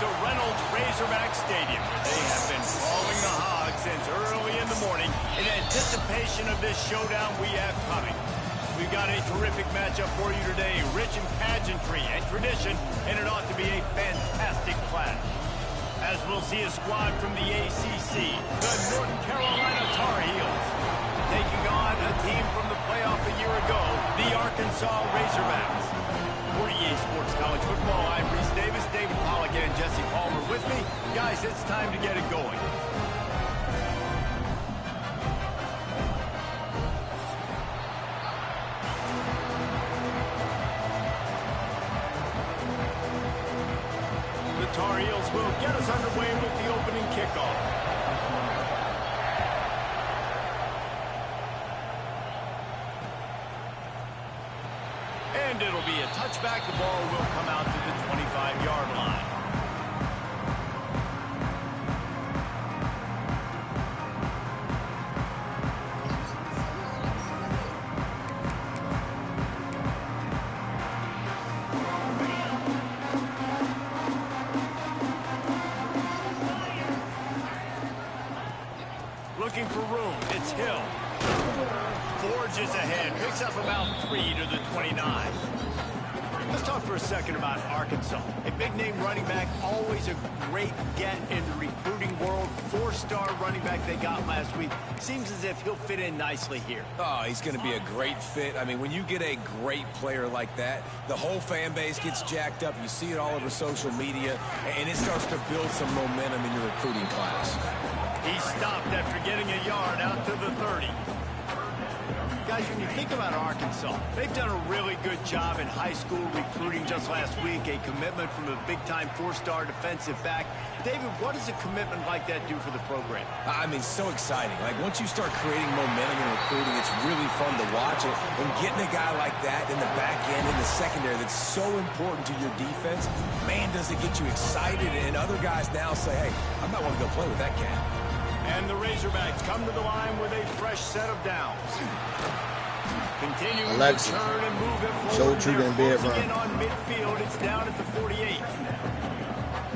to Reynolds Razorback Stadium, where they have been crawling the hog since early in the morning in anticipation of this showdown we have coming. We've got a terrific matchup for you today, rich in pageantry and tradition, and it ought to be a fantastic clash. As we'll see a squad from the ACC, the North Carolina Tar Heels, taking on a team from the playoff a year ago, the Arkansas Razorbacks. For EA Sports College Football, I'm Reese Davis, David Pollack, and Jesse Palmer with me. Guys, it's time to get it going. The Tar Heels will get us underway with the opening kickoff. And it'll be a touchback. The ball will come out to the 25-yard line. Looking for room. It's Hill. Forges ahead, picks up about 3 to the 29. Let's talk for a second about Arkansas. A big-name running back, always a great get in the recruiting world. 4-star running back they got last week. Seems as if he'll fit in nicely here. Oh, he's going to be a great fit. I mean, when you get a great player like that, the whole fan base gets jacked up. You see it all over social media, and it starts to build some momentum in your recruiting class. He stopped after getting a yard out to the 30. Guys, when you think about Arkansas, they've done a really good job in high school recruiting just last week, a commitment from a big-time 4-star defensive back. David, what does a commitment like that do for the program? I mean, so exciting. Like, once you start creating momentum in recruiting, it's really fun to watch it. And getting a guy like that in the back end, in the secondary, that's so important to your defense, man, does it get you excited. And other guys now say, hey, I might want to go play with that cat. And the Razorbacks come to the line with a fresh set of downs. Continuing to turn and move it forward. They're closing in on midfield. It's down at the 48.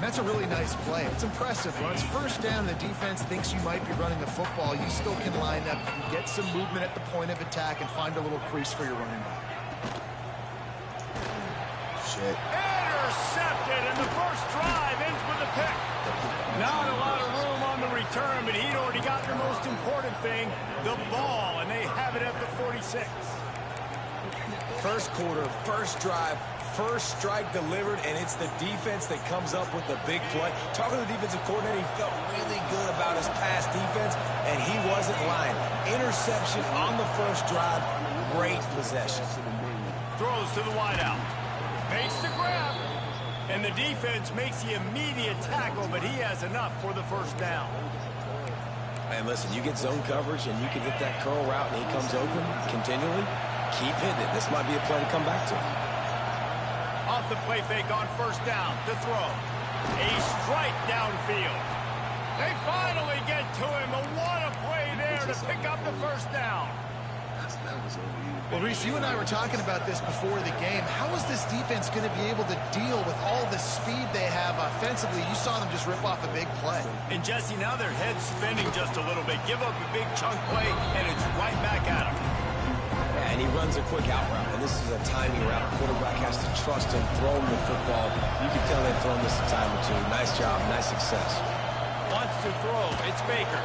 That's a really nice play. It's impressive. When it's first down and the defense thinks you might be running the football, you still can line up and get some movement at the point of attack and find a little crease for your running back. Shit. Intercepted, and the first drive ends with a pick. Not a lot of room on the return, but he'd already got the most important thing, the ball, and they have it at the 46. First quarter, first drive, first strike delivered, and it's the defense that comes up with the big play. Talking to the defensive coordinator, he felt really good about his pass defense, and he wasn't lying. Interception on the first drive, great possession. Throws to the wideout. Makes the grab. And the defense makes the immediate tackle, but he has enough for the first down. And listen, you get zone coverage, and you can hit that curl route, and he comes open continually. Keep hitting it. This might be a play to come back to. Off the play fake on first down to throw. A strike downfield. They finally get to him. What a play there to pick up the first down. Well, Reese, you and I were talking about this before the game. How is this defense going to be able to deal with all the speed they have offensively? You saw them just rip off a big play. And, Jesse, now their head's spinning just a little bit. Give up a big chunk play, and it's right back at him. Yeah, and he runs a quick out route, and this is a timing route. Quarterback has to trust him, throw him the football. You can tell they've thrown this a time or two. Nice job, nice success. Wants to throw. It's Baker.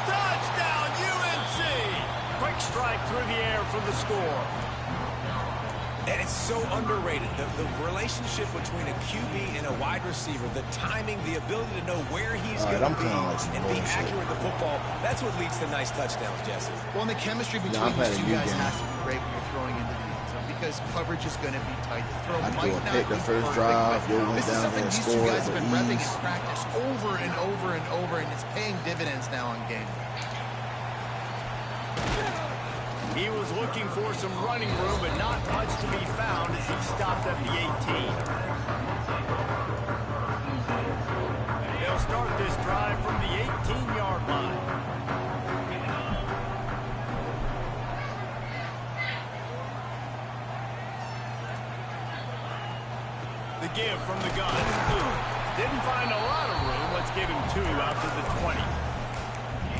Touchdown, UNC! Quick strike through the air for the score. And it's so underrated. The relationship between a QB and a wide receiver, the timing, the ability to know where he's going to be and be accurate with the football, that's what leads to nice touchdowns, Jesse. Well, and the chemistry between these two guys has to be great when you're throwing into the end zone because coverage is going to be tight. The throw might not be first drive. This is something these two guys have been repping in practice over and over and over, and it's paying dividends now on game day. He was looking for some running room, but not much to be found as he stopped at the 18. They'll start this drive from the 18-yard line. The give from the gun. Didn't find a lot of room. Let's give him 2 out to the 20.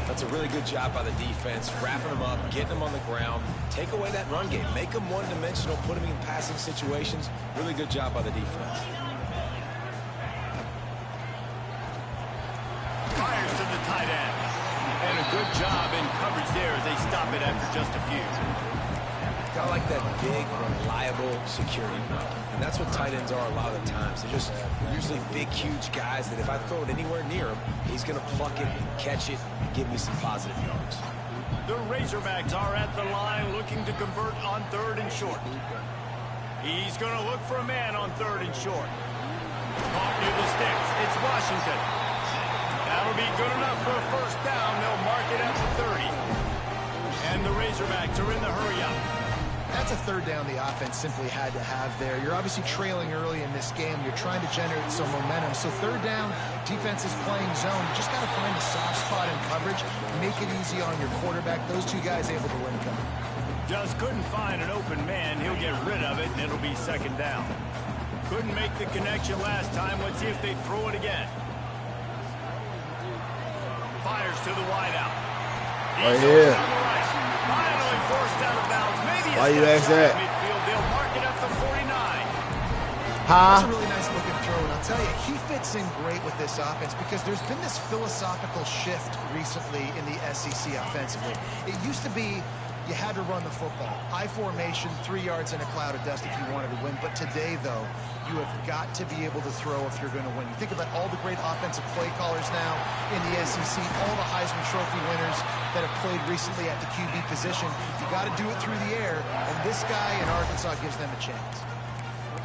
That's a really good job by the defense, wrapping them up, getting them on the ground, take away that run game, make them one-dimensional, put them in passing situations. Really good job by the defense. Fires to the tight end. And a good job in coverage there as they stop it after just a few. Got like that big, reliable security. And that's what tight ends are a lot of the times. They're just usually big, huge guys that if I throw it anywhere near him, he's going to pluck it, catch it, and give me some positive yards. The Razorbacks are at the line looking to convert on 3rd and short. He's going to look for a man on 3rd and short. Caught near the sticks. It's Washington. That'll be good enough for a first down. They'll mark it at the 30. And the Razorbacks are in the hurry-up. That's a 3rd down the offense simply had to have there. You're obviously trailing early in this game. You're trying to generate some momentum. So 3rd down, defense is playing zone. You just got to find a soft spot in coverage, make it easy on your quarterback. Those two guys able to link up. Just couldn't find an open man. He'll get rid of it, and it'll be 2nd down. Couldn't make the connection last time. Let's see if they throw it again. Fires to the wideout. Right here. Finally forced out of bounds. Maybe why you ask that? Midfield. They'll mark it up to 49. That's a really nice looking throw, and I'll tell you, he fits in great with this offense because there's been this philosophical shift recently in the SEC offensively. It used to be you had to run the football. I formation, 3 yards in a cloud of dust if you wanted to win. But today, though, you have got to be able to throw if you're going to win. You think about all the great offensive play callers now in the SEC, all the Heisman Trophy winners that have played recently at the QB position. You got to do it through the air, and this guy in Arkansas gives them a chance.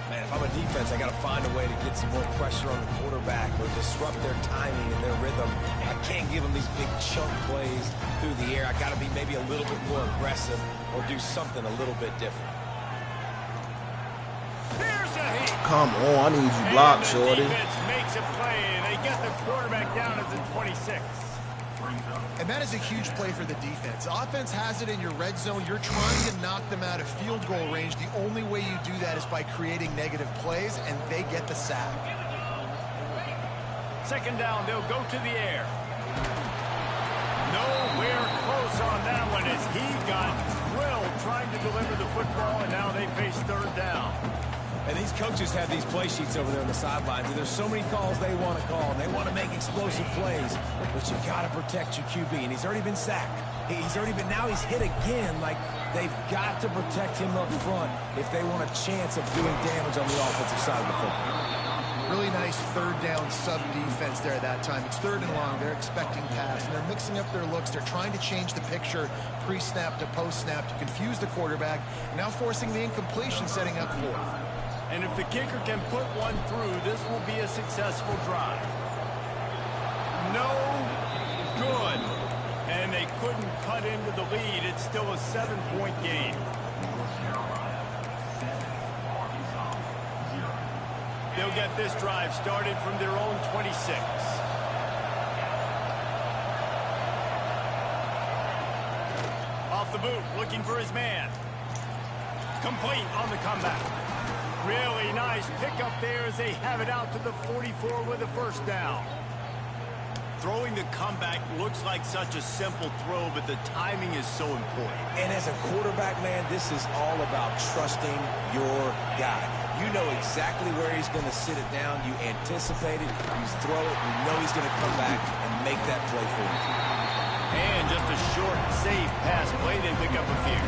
Man, if I'm a defense, I got to find a way to get some more pressure on the quarterback or disrupt their timing and their rhythm. I can't give them these big chunk plays through the air. I got to be maybe a little bit more aggressive or do something a little bit different. Here's a hit. Come on, I need you blocked, shorty. Defense makes a play, and they get the quarterback down at the 26. And that is a huge play for the defense. Offense has it in your red zone. You're trying to knock them out of field goal range. The only way you do that is by creating negative plays, and they get the sack. 2nd down, they'll go to the air. Nowhere close on that one as he got drilled trying to deliver the football, and now they face 3rd down. And these coaches have these play sheets over there on the sidelines, and there's so many calls they want to call, and they want to make explosive plays, but you got to protect your QB, and he's already been sacked. Now he's hit again. Like, they've got to protect him up front if they want a chance of doing damage on the offensive side of the football. Really nice 3rd down sub defense there that time. It's 3rd and long. They're expecting pass, and they're mixing up their looks. They're trying to change the picture pre-snap to post-snap to confuse the quarterback, now forcing the incompletion, setting up 4th. And if the kicker can put one through, this will be a successful drive. No good. And they couldn't cut into the lead. It's still a 7-point game. They'll get this drive started from their own 26. Off the boot, looking for his man. Complete on the comeback. Really nice pickup there as they have it out to the 44 with a first down. Throwing the comeback looks like such a simple throw, but the timing is so important. And as a quarterback, man, this is all about trusting your guy. You know exactly where he's going to sit it down. You anticipate it. You throw it. You know he's going to come back and make that play for you. And just a short, safe pass play. They pick up a few.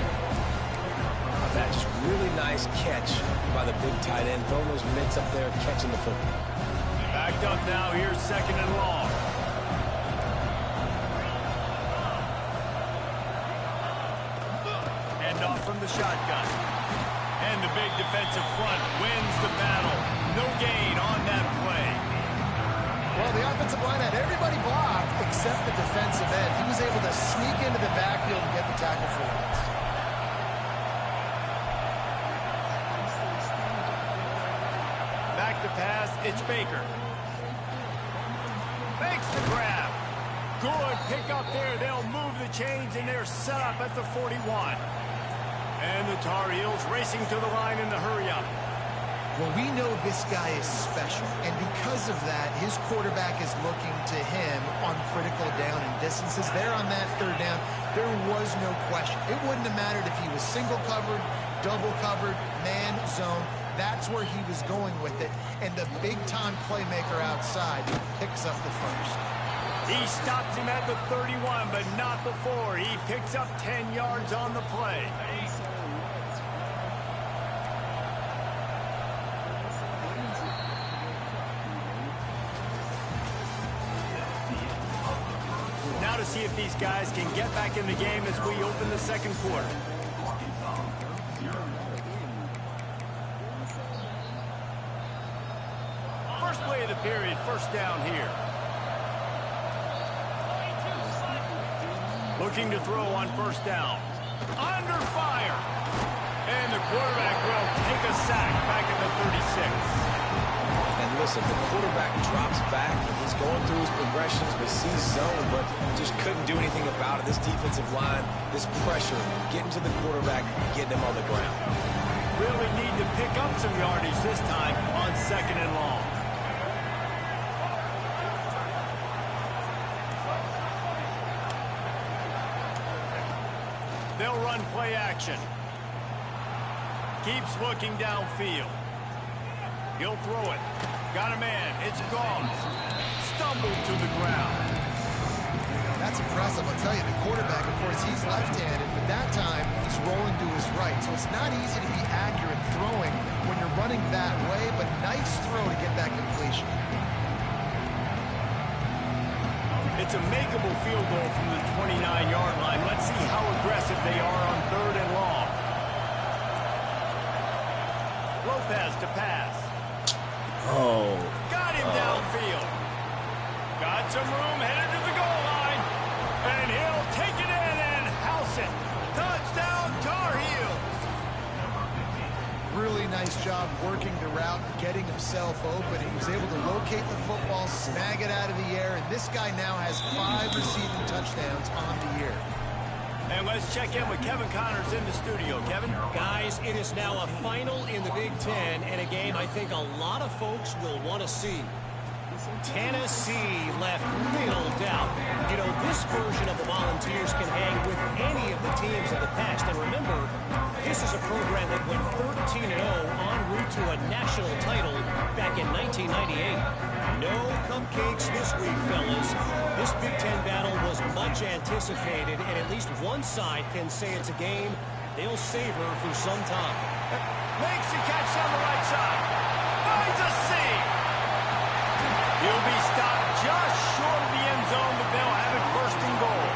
That just really nice catch by the big tight end. Throwing those mitts up there, catching the football. Backed up now. Here's 2nd and long. Hand off from the shotgun. And the big defensive front wins the battle. No gain on that play. Well, the offensive line had everybody blocked except the defensive end. He was able to sneak into the backfield and get the tackle for once. Back to pass, it's Baker. Makes the grab. Good pick up there. They'll move the chains, and they're set up at the 41. And the Tar Heels racing to the line in the hurry-up. Well, we know this guy is special, and because of that, his quarterback is looking to him on critical down and distances. There on that third down, there was no question. It wouldn't have mattered if he was single covered, double covered, man, zone. That's where he was going with it, and the big-time playmaker outside picks up the first. He stops him at the 31, but not before. He picks up 10 yards on the play. Now to see if these guys can get back in the game as we open the second quarter. First play of the period, first down here. Looking to throw on first down. Under fire. And the quarterback will take a sack back at the 36. And listen, the quarterback drops back, and he's going through his progressions, but sees zone, but just couldn't do anything about it. This defensive line, this pressure, getting to the quarterback, getting him on the ground. Really need to pick up some yardage this time on second and long. They'll run play action. Keeps looking downfield. He'll throw it. Got a man. It's gone. Stumbled to the ground. That's impressive. I'll tell you, the quarterback, of course, he's left-handed, but that time he's rolling to his right. So it's not easy to be accurate throwing when you're running that way, but nice throw to get that completion. It's a makeable field goal from the 29-yard line. Let's see how aggressive they are on third and long. Lopez to pass. Oh. Got him downfield. Got some room, headed to the goal line. And he'll take it in and house it. Touchdown, Tar Heels. Really nice job working the route and getting himself open. He was able to locate the football, snag it out of the air, and this guy now has 5 receiving touchdowns on the year. And let's check in with Kevin Connors in the studio. Kevin? Guys, it is now a final in the Big Ten, and a game I think a lot of folks will want to see. Tennessee left little doubt. You know, this version of the Volunteers can hang with any of the teams of the past. And remember, this is a program that went 13-0 en route to a national title back in 1998. No cupcakes this week, fellas. This Big Ten battle was much anticipated, and at least one side can say it's a game they'll savor for some time. Makes the catch on the right side. Finds a seam. He'll be stopped just short of the end zone, but they'll have it first and goal.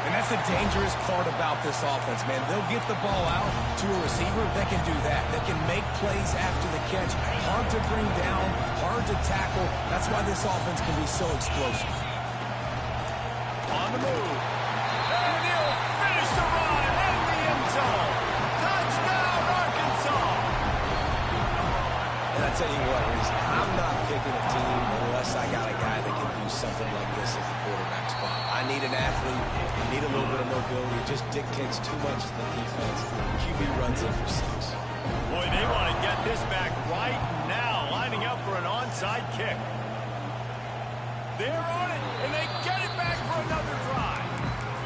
And that's the dangerous part about this offense, man. They'll get the ball out to a receiver. They can do that. They can make plays after the catch. Hard to bring down, hard to tackle. That's why this offense can be so explosive. On the move. And he'll finish the run in the end zone. Touchdown, Arkansas. And I tell you what, Reese, I'm not picking a team unless I got a guy that can do something like this at the quarterback spot. I need an athlete. I need a little bit of mobility. It just dictates too much to the defense. QB runs in for 6. Boy, they want to get this back right now, lining up for an onside kick. They're on it, and they get it back for another drive.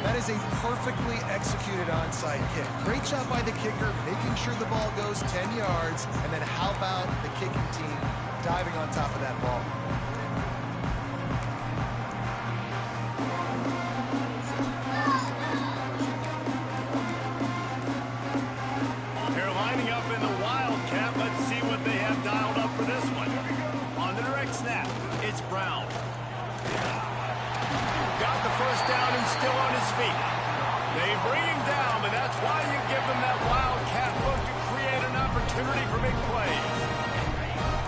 That is a perfectly executed onside kick. Great job by the kicker, making sure the ball goes 10 yards, and then how about the kicking team diving on top of that ball? They're lining up in the Wildcat. Let's see what they have dialed up for this one. On the direct snap, it's Brown. Got the first down and still on his feet. They bring him down, but that's why you give them that Wildcat look to create an opportunity for big plays.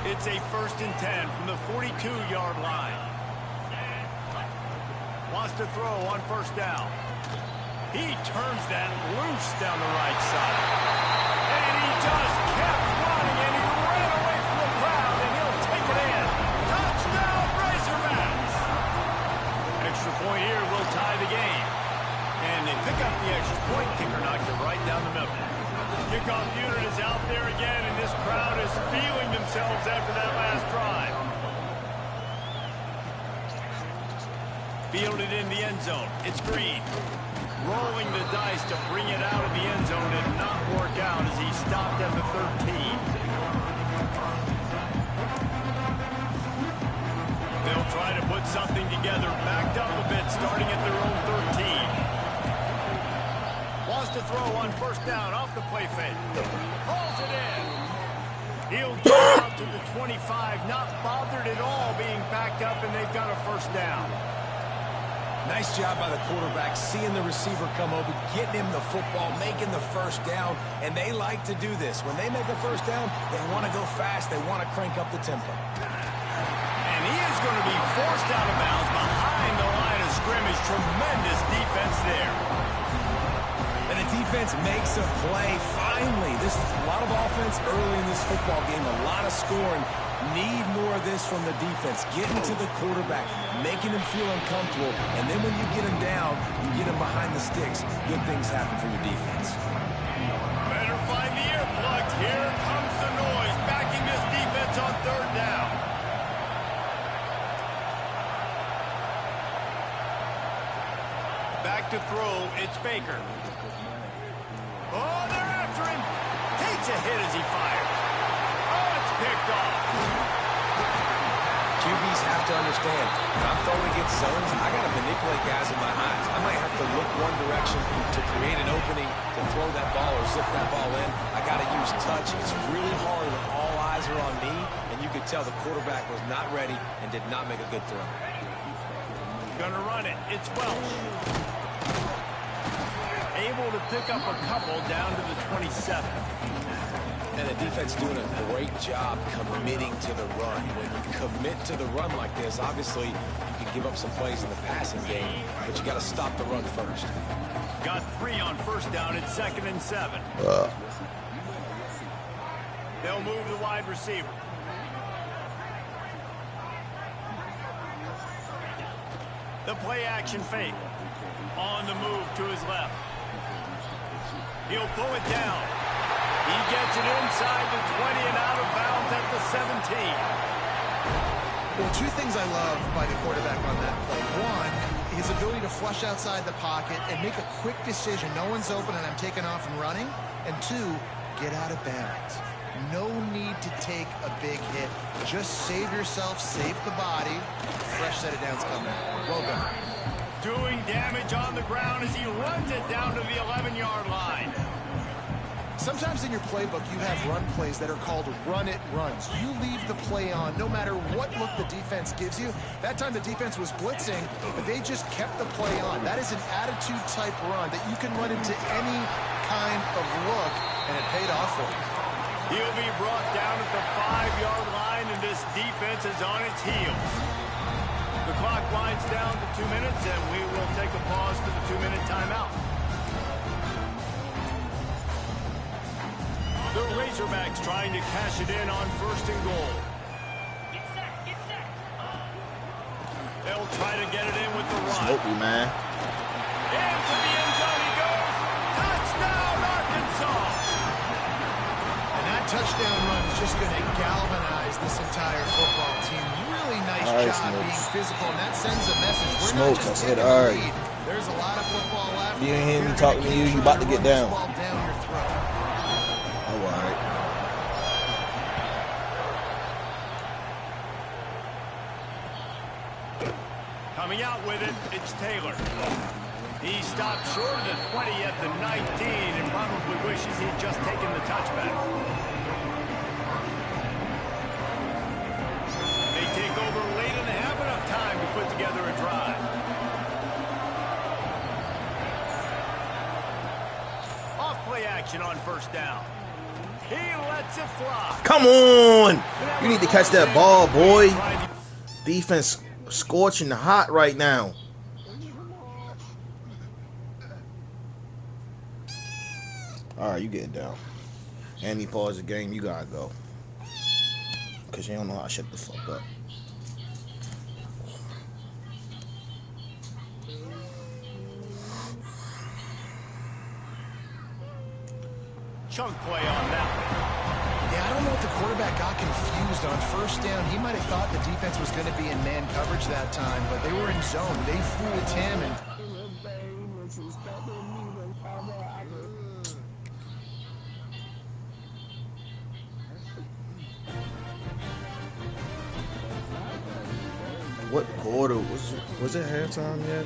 It's a 1st and 10 from the 42-yard line. Wants to throw on first down. He turns that loose down the right side. And he just kept running, and he ran away from the crowd, and he'll take it in. Touchdown, Razorbacks! Extra point here will tie the game. And they pick up the extra point. Kicker knocked it right down the middle. Kickoff unit is out there again, and this crowd is feeling themselves after that last drive. Fielded in the end zone. It's Green. Rolling the dice to bring it out of the end zone did not work out as he stopped at the 13. They'll try to put something together, backed up a bit, starting at their own 13. Wants to throw on first down off the play fake. Calls it in. He'll get out to the 25, not bothered at all being backed up, and they've got a first down. Nice job by the quarterback, seeing the receiver come open, getting him the football, making the first down, and they like to do this. When they make a first down, they want to go fast, they want to crank up the tempo. And he is going to be forced out of bounds behind the line of scrimmage. Tremendous defense there. And the defense makes a play, finally. This is a lot of offense early in this football game, a lot of scoring. Need more of this from the defense. Getting to the quarterback, making him feel uncomfortable, and then when you get him down, you get him behind the sticks. Good things happen for your defense. Better find the earplugs. Here comes the noise, backing this defense on third down. Back to throw, it's Baker. Oh, they're after him. Takes a hit as he fires. Oh, it's picked off. QBs have to understand, when I'm throwing against zones, I got to manipulate guys with my eyes. I might have to look one direction to create an opening to throw that ball or zip that ball in. I got to use touch. It's really hard when all eyes are on me, and you could tell the quarterback was not ready and did not make a good throw. Gonna run it. It's Welch. Able to pick up a couple down to the 27. And the defense doing a great job committing to the run. When you commit to the run like this, obviously you can give up some plays in the passing game, but you got to stop the run first. Got 3 on first down at 2nd and 7. They'll move the wide receiver. The play action fake. On the move to his left. He'll pull it down. He gets it inside the 20 and out of bounds at the 17. Well, 2 things I love by the quarterback on that play. 1, his ability to flush outside the pocket and make a quick decision. No one's open and I'm taking off and running. And 2, get out of bounds. No need to take a big hit. Just save yourself, save the body. Fresh set of downs coming. Well done. Doing damage on the ground as he runs it down to the 11-yard line. Sometimes in your playbook, you have run plays that are called run-it runs. You leave the play on no matter what look the defense gives you. That time the defense was blitzing, but they just kept the play on. That is an attitude-type run that you can run into any kind of look, and it paid off for him. He'll be brought down at the 5-yard line, and this defense is on its heels. The clock winds down to 2 minutes, and we will take a pause for the 2-minute timeout. The Razorbacks trying to cash it in on 1st and goal. Get set, get set. They'll try to get it in with the run. Smokey, man. Into the end zone he goes. Touchdown, Arkansas. And that touchdown run is just going to galvanize this entire football team. Really nice All right, job Smokes. being physical, and that sends a message. We're Smokes, not just I said, taking all the right. lead. There's a lot of football left. You ain't hear me You're talking gonna to you, keep you about to trying get run down. this ball down your throat. Oh, all right. Coming out with it, it's Taylor. He stopped short of the 20 at the 19 and probably wishes he'd just taken the touchback. They take over late and have enough time to put together a drive. Off play action on 1st down. He lets it fly. Come on! You need to catch that ball, boy. Defense scorching hot right now. All right, you getting down. And he paused the game. You gotta go. Because you don't know how to shut the fuck up. Chunk play on that one. Yeah, I don't know if the quarterback got confused on first down. He might have thought the defense was going to be in man coverage that time, but they were in zone. They fooled him, and What quarter was it halftime yet?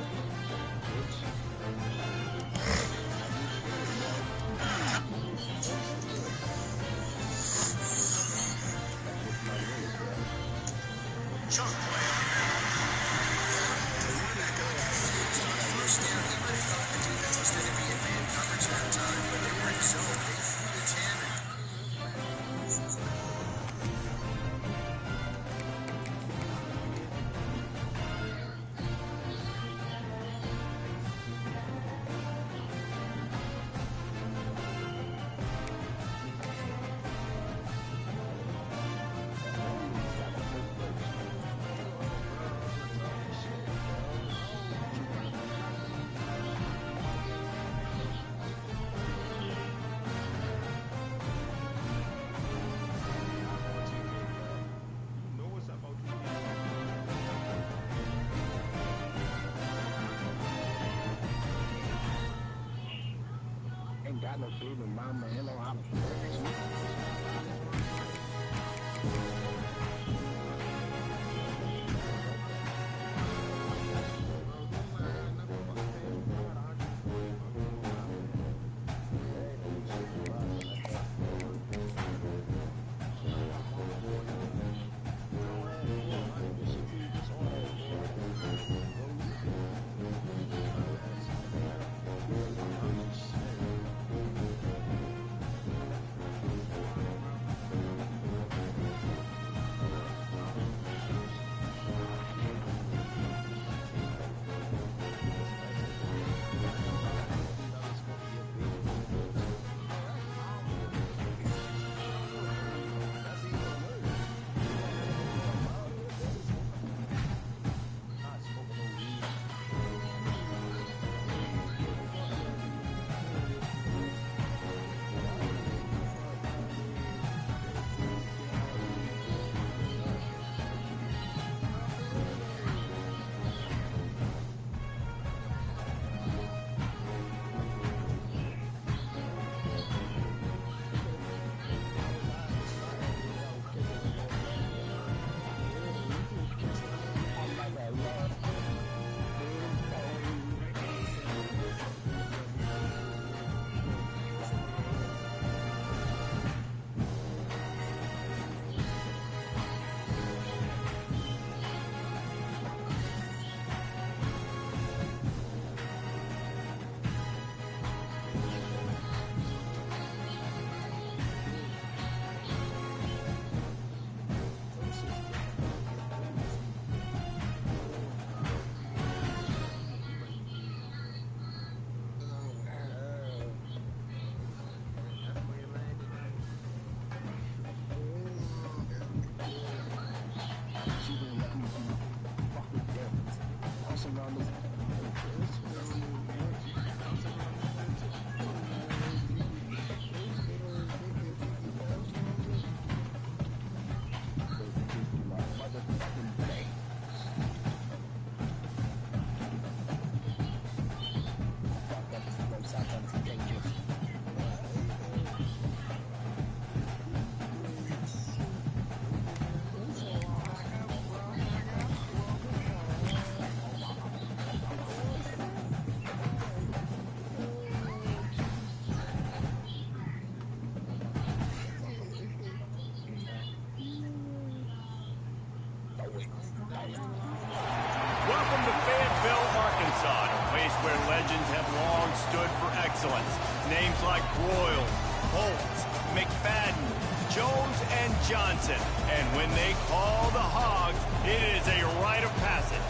Welcome to Fayetteville, Arkansas, a place where legends have long stood for excellence. Names like Broyles, Holtz, McFadden, Jones, and Johnson. And when they call the Hogs, it is a rite of passage.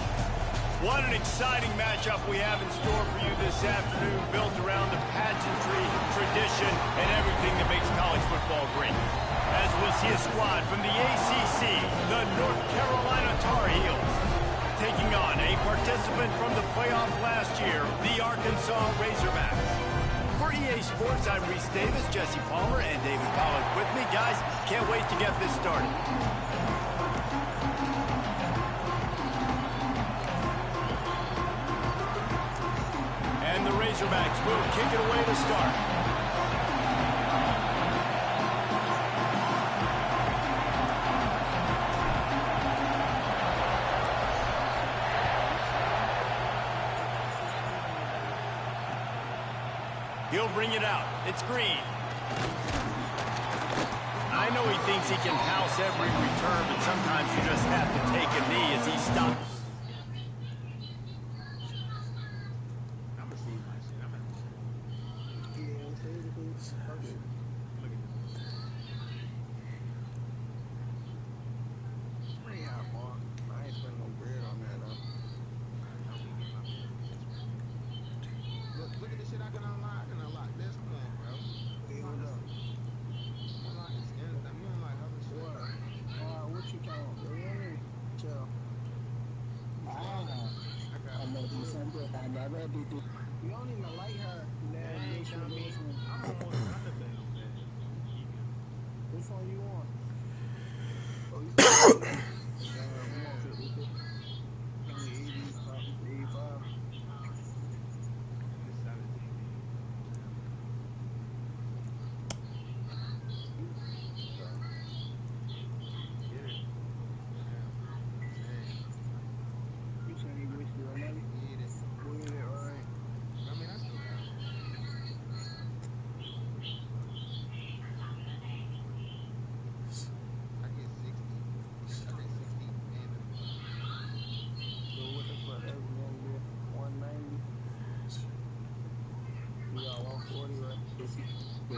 What an exciting matchup we have in store for you this afternoon, built around the pageantry, tradition, and everything that makes college football great. As we'll see a squad from the ACC, the North Carolina Tar Heels, taking on a participant from the playoff last year, the Arkansas Razorbacks. For EA Sports, I'm Reese Davis, Jesse Palmer, and David Pollack with me. Guys, can't wait to get this started. And the Razorbacks will kick it away to start. He'll bring it out. It's Green. I know he thinks he can house every return, but sometimes you just have to take a knee as he stops.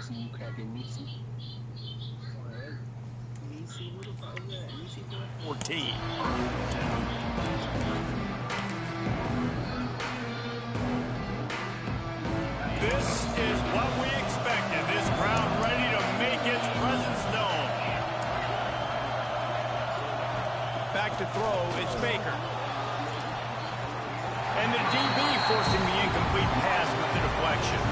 You cracking Nisi? 14. This is what we expected. This crowd ready to make its presence known. Back to throw, it's Baker. And the DB forcing the incomplete pass with the deflection.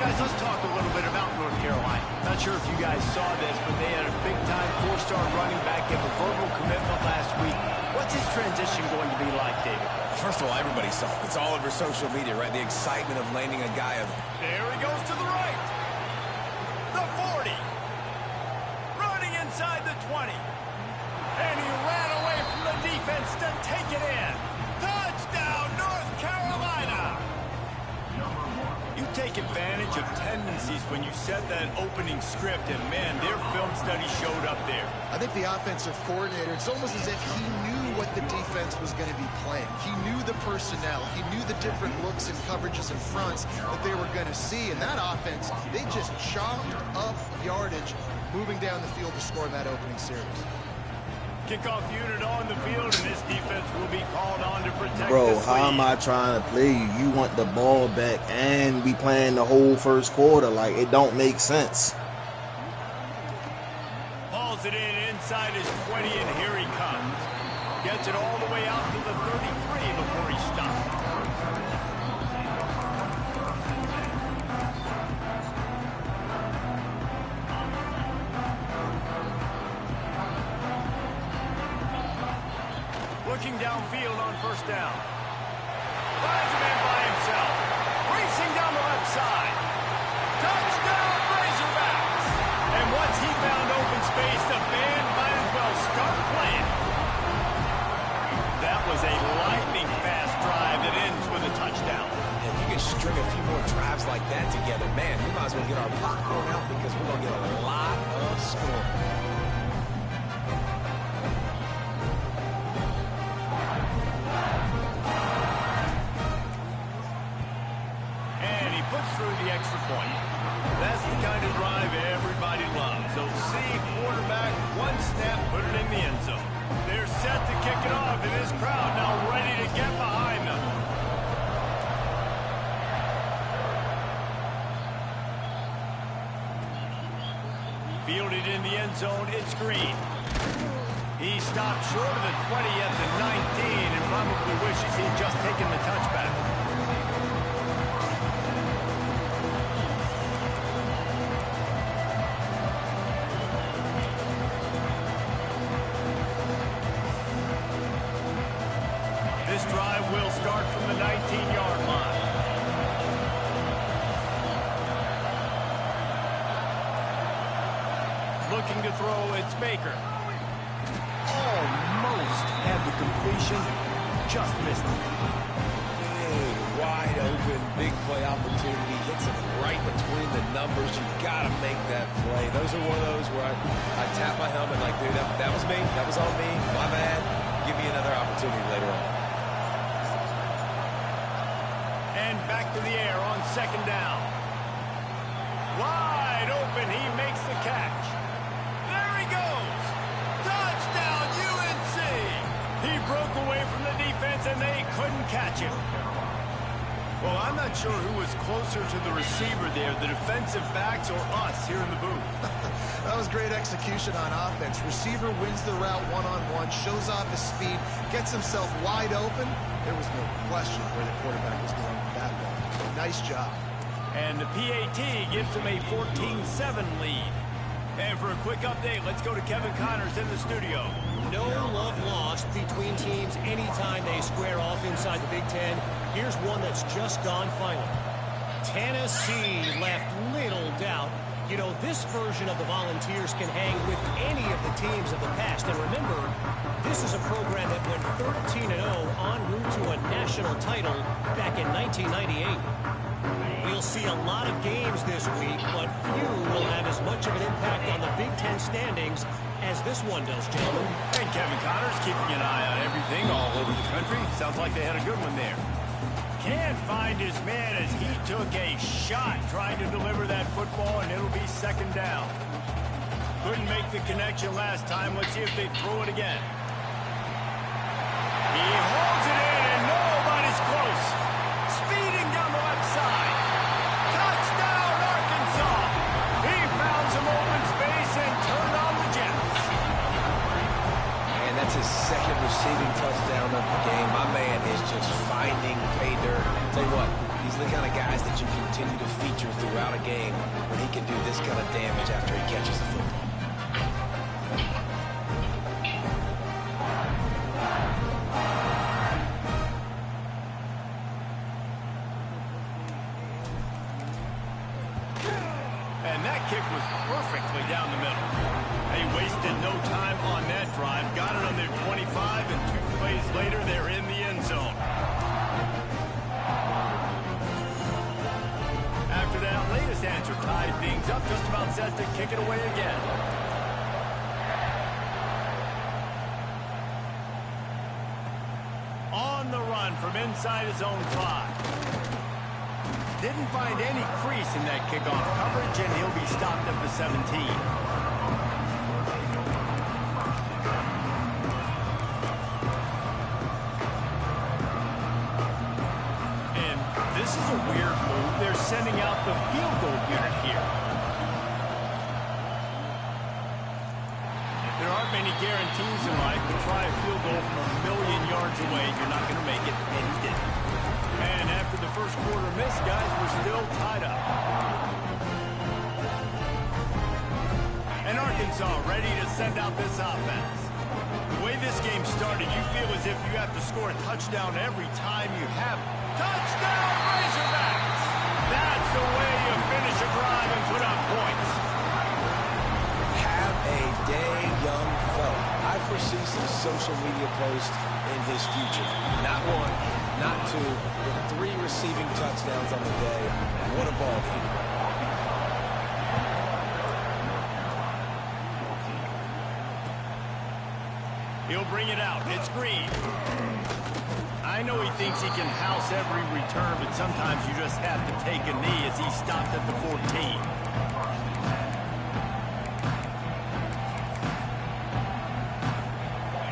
Guys, let's talk a little bit about North Carolina. Not sure if you guys saw this, but they had a big-time four-star running back give a verbal commitment last week. What's his transition going to be like, David? First of all, everybody saw it. It's all over social media, right? The excitement of landing a guy of... There he goes to the right. The 40. Running inside the 20. And he ran away from the defense to take it in. Touchdown, North Carolina! You take advantage of tendencies when you set that opening script, and man, their film study showed up there. I think the offensive coordinator, it's almost as if he knew what the defense was going to be playing. He knew the personnel. He knew the different looks and coverages and fronts that they were going to see. And that offense, they just chopped up yardage moving down the field to score in that opening series. Kickoff unit on the field, and this defense will be called on to protect Bro, this how lead. am I trying to play you? You want the ball back and we playing the whole first quarter. Like, it don't make sense. Hauls it in inside his 20, and here he comes. Gets it all the way out to the 33 before he stops. Looking downfield on first down. Finds a man by himself. Racing down the left side. Touchdown, Razorbacks! And once he found open space, the band might as well start playing. That was a lightning-fast drive that ends with a touchdown. If you can string a few more drives like that together, man, we might as well get our popcorn out because we're going to get a lot of scoring. Through the extra point. That's the kind of drive everybody loves. So see quarterback, one snap, put it in the end zone. They're set to kick it off, and this crowd now ready to get behind them. Fielded in the end zone, it's Green. He stopped short of the 20 at the 19 and probably wishes he'd just taken the touchback. drive will start from the 19-yard line. Looking to throw, it's Baker. Almost had the completion, just missed it. Big, wide open, big play opportunity. Hits him right between the numbers. You've got to make that play. Those are one of those where I tap my helmet like, dude, that was me. That was on me. My bad. Give me another opportunity later on. And back to the air on second down. Wide open. He makes the catch. There he goes. Touchdown, UNC. He broke away from the defense, and they couldn't catch him. Well, I'm not sure who was closer to the receiver there, the defensive backs or us here in the booth. That was great execution on offense. Receiver wins the route one-on-one, shows off his speed, gets himself wide open. There was no question where the quarterback was going with that ball. Nice job. And the PAT gives him a 14-7 lead. And for a quick update, let's go to Kevin Connors in the studio. No love lost between teams anytime they square off inside the Big Ten. Here's one that's just gone final. Tennessee left little doubt. You know, this version of the Volunteers can hang with any of the teams of the past. And remember, this is a program that went 13-0 en route to a national title back in 1998. We'll see a lot of games this week, but few will have as much of an impact on the Big Ten standings as this one does, gentlemen. And Kevin Connors keeping an eye on everything all over the country. Sounds like they had a good one there. Can't find his man as he took a shot trying to deliver that football, and it'll be second down. Couldn't make the connection last time. Let's see if they throw it again. He holds it in, and nobody's close. Speeding down the left side. Touchdown, Arkansas. He found some open space and turned on the Jets. And that's his second receiving touchdown of the game. My man is just finding pay dirt. Tell you what, these are the kind of guys that you continue to feature throughout a game when he can do this kind of damage after he catches the football. And that kick was perfectly down the middle. They wasted no time on that drive. Got it on their 25, and 2 plays later, they're in the end zone. After that latest answer tied things up, just about set to kick it away again. On the run from inside his own 5. Didn't find any crease in that kickoff coverage, and he'll be stopped at the 17. And this is a weird move. They're sending out the field goal unit here. There aren't many guarantees in life, but try a field goal from a million yards away. You're not going to make it, and he didn't. And after the first quarter miss, guys, we're still tied up. And Arkansas ready to send out this offense. The way this game started, you feel as if you have to score a touchdown every time you have it. Touchdown, Razorbacks! That's the way you finish a drive and put up points. Have a day, young fella. I foresee some social media posts in his future. Not one, not 2, but 3 receiving touchdowns on the day. What a ball game. He'll bring it out. It's Green. I know he thinks he can house every return, but sometimes you just have to take a knee as he stopped at the 14.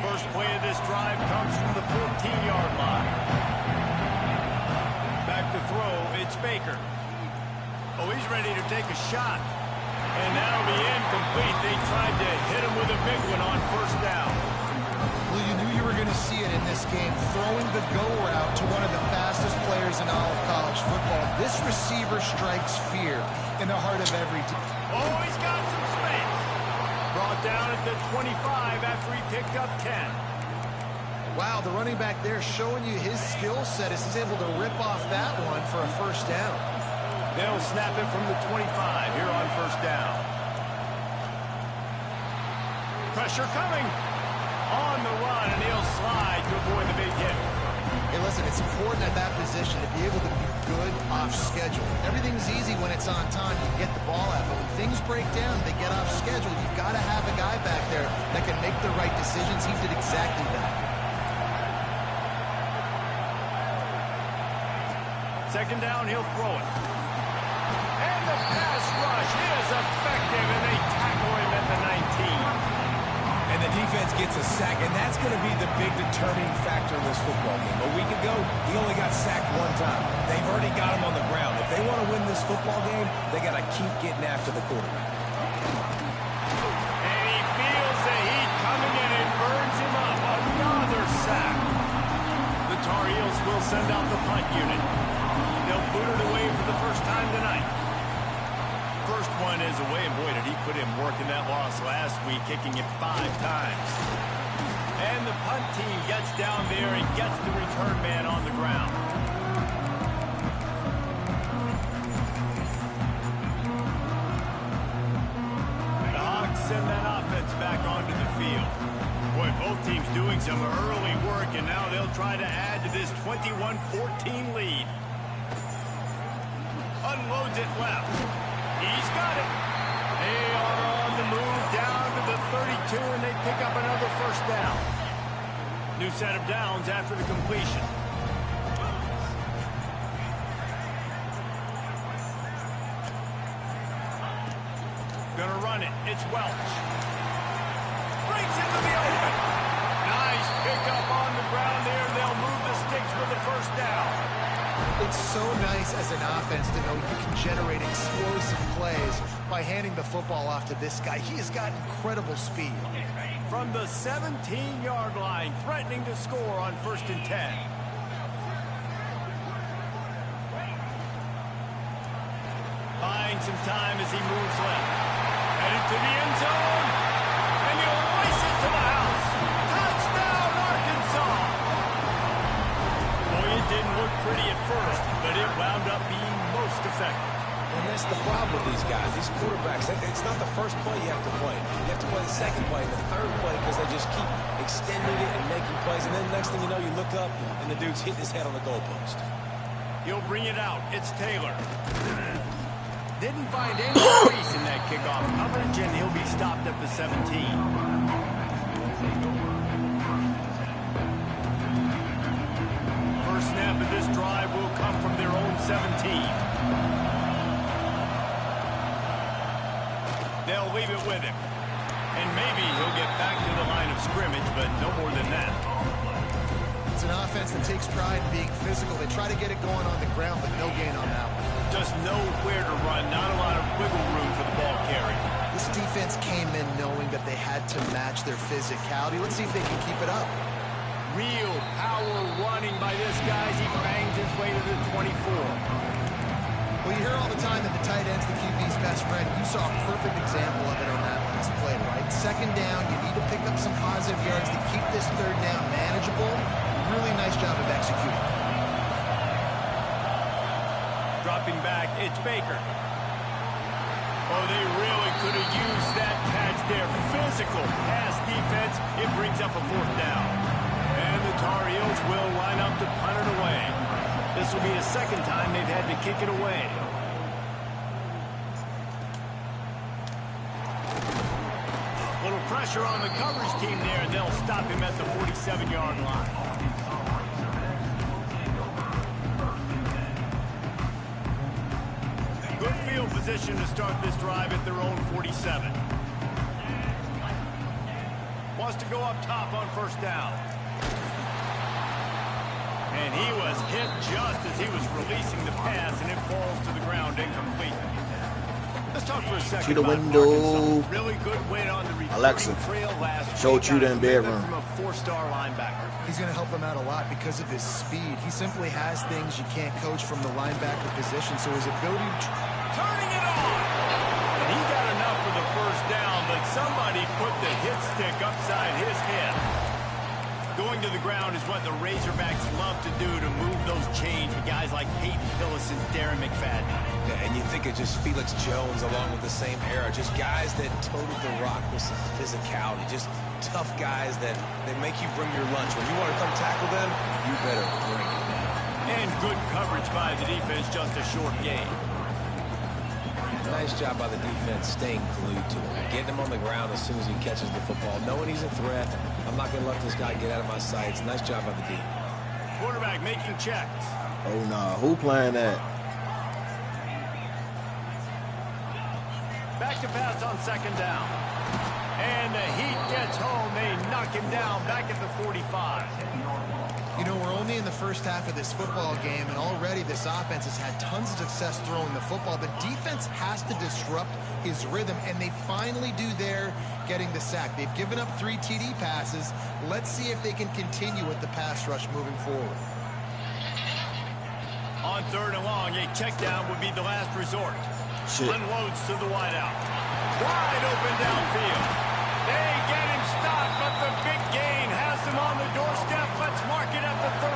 First play of this drive comes from the 14-yard line. Back to throw, it's Baker. Oh, he's ready to take a shot. And that'll be incomplete. They tried to hit him with a big one on first down. Well, you knew you were going to see it in this game, throwing the go route to one of the fastest players in all of college football. This receiver strikes fear in the heart of every team. Oh, he's got some space. Brought down at the 25 after he picked up 10. Wow, the running back there showing you his skill set as he's able to rip off that one for a first down. They'll snap it from the 25 here on first down. Pressure coming on the run, and he'll slide to avoid the big hit. Hey, listen, it's important at that position to be able to be good off schedule. Everything's easy when it's on time. You get the ball out, but when things break down, they get off schedule. You've got to have a guy back there that can make the right decisions. He did exactly that. Second down, he'll throw it. And the pass rush is effective, and they tackle him at the 19. And the defense gets a sack, and that's going to be the big determining factor in this football game. A week ago, he only got sacked one time. They've already got him on the ground. If they want to win this football game, they got to keep getting after the quarterback. And he feels the heat coming in and burns him up. Another sack. The Tar Heels will send out the punt unit. They'll boot it away for the first time tonight. First one is away, and boy, did he put in work in that loss last week, kicking it 5 times. And the punt team gets down there and gets the return man on the ground. The Hawks send that offense back onto the field. Boy, both teams doing some early work, and now they'll try to add to this 21-14 lead. Unloads it left. He's got it. They are on the move down to the 32, and they pick up another first down. New set of downs after the completion. Gonna run it. It's Welch. Brings it to the open. Nice pickup on the ground there. They'll move the sticks for the first down. It's so nice as an offense to know you can generate explosive plays by handing the football off to this guy. He has got incredible speed. From the 17-yard line, threatening to score on 1st and 10. Buying some time as he moves left. Headed to the end zone. And he'll race it to the house. Touchdown, Arkansas! Boy, it didn't look pretty at first, but it wound up being most effective. And that's the problem with these guys, these quarterbacks. It's not the first play you have to play. You have to play the second play and the third play because they just keep extending it and making plays. And then the next thing you know, you look up and the dude's hitting his head on the goalpost. He'll bring it out. It's Taylor. Didn't find any space in that kickoff coverage, and he'll be stopped at the 17. First snap of this drive will come from their own 17. They'll leave it with him. And maybe he'll get back to the line of scrimmage, but no more than that. It's an offense that takes pride in being physical. They try to get it going on the ground, but no gain on that one. Just nowhere to run, not a lot of wiggle room for the ball carry. This defense came in knowing that they had to match their physicality. Let's see if they can keep it up. Real power running by this guy as he bangs his way to the 24. Well, you hear all the time that the tight end's the QB's best friend. You saw a perfect example of it on that last play, right? Second down, you need to pick up some positive yards to keep this third down manageable. Really nice job of executing. Dropping back, it's Baker. Oh, they really could have used that catch there. Physical pass defense. It brings up a 4th down. And the Tar Heels will line up to punt it away. This will be the second time they've had to kick it away. Little pressure on the coverage team there, and they'll stop him at the 47-yard line. Good field position to start this drive at their own 47. Wants to go up top on first down. And he was hit just as he was releasing the pass, and it falls to the ground incomplete. Let's talk for a second See the about window. Arkansas. Really good win on the Alexa, trail last show week. you Got a in commitment bedroom. from a 4-star linebacker. He's going to help them out a lot because of his speed. He simply has things you can't coach from the linebacker position, so his ability to... Turning it on! And he got enough for the first down, but somebody put the hit stick upside his head. Going to the ground is what the Razorbacks love to do to move those chains with guys like Peyton Hillis and Darren McFadden. Yeah, and you think of just Felix Jones along with the same era, just guys that toted the rock with some physicality, just tough guys that make you bring your lunch. When you want to come tackle them, you better bring it. And good coverage by the defense, just a short gain. Nice job by the defense staying glued to him, getting him on the ground as soon as he catches the football, knowing he's a threat. I'm not going to let this guy get out of my sights. Nice job by the D. Quarterback making checks. Oh, nah. Who playing that? Back to pass on second down. And the Heat gets home. They knock him down back at the 45. You know, we're only in the first half of this football game, and already this offense has had tons of success throwing the football. The defense has to disrupt his rhythm, and they finally do there, getting the sack. They've given up 3 TD passes. Let's see if they can continue with the pass rush moving forward. On third and long, a check down would be the last resort. Shit. Unloads to the wideout. Wide open downfield. They get him stopped, but the big gain has him on the doorstep. Let's mark it at the 13.